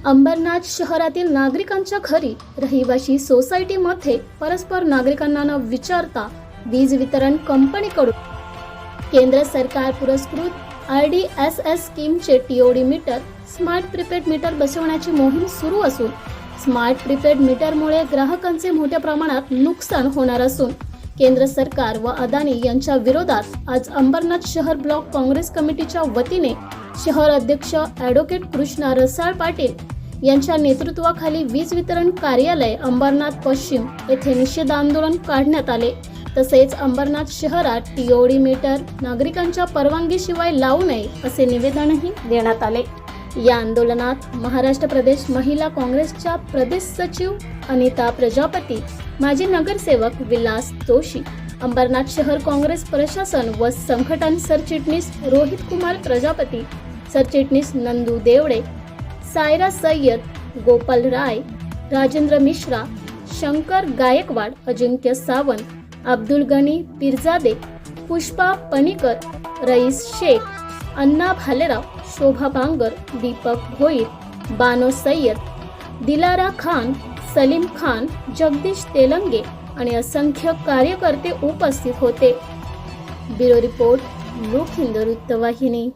अंबरनाथ शहरातील नागरिकांच्या घरी रहिवासी सोसायटीमध्ये परस्पर नागरिकांना न विचारता वीज वितरण कंपनीकडून केंद्र सरकार पुरस्कृत RDSS स्कीमचे TOD metre smart prepaid meter बसवण्याची मोहीम सुरू असून स्मार्ट प्रीपेड मीटरमुळे ग्राहकांचे मोठ्या प्रमाणात नुकसान होणार असून केंद्र सरकार व अदानी यांच्या विरोधात आज अंबरनाथ शहर ब्लॉक काँग्रेस कमिटीच्या वतीने शहर अध्यक्ष ॲडव्होकेट कृष्णा रसाळ पाटील यांच्या नेतृत्वाखाली वीज वितरण कार्यालय अंबरनाथ पश्चिम येथे निषेध आंदोलन काढण्यात आले। तसेच अंबरनाथ शहरात TOD मीटर नागरिकांच्या परवानगीशिवाय लावू नये असे निवेदनही देण्यात आले। या आंदोलनात महाराष्ट्र प्रदेश महिला काँग्रेसच्या प्रदेश सचिव अनिता प्रजापती, माजी नगरसेवक विलास जोशी, अंबरनाथ शहर काँग्रेस प्रशासन व संघटन सरचिटणीस रोहित कुमार प्रजापती, सरचिटणीस नंदू देवडे, सायरा सय्यद, गोपाल राय, राजेंद्र मिश्रा, शंकर गायकवाड, अजिंक्य सावंत, अब्दुल गनी पिरजादे, पुष्पा पणीकर, रईस शेख, अन्ना भालेराव, शोभा बांगर, दीपक भोईर, बानो सय्यद, दिलारा खान, सलीम खान, जगदीश तेलंगे आणि असंख्य कार्यकर्ते उपस्थित होते। ब्युरो रिपोर्ट लोकहिंद वृत्तवाहिनी।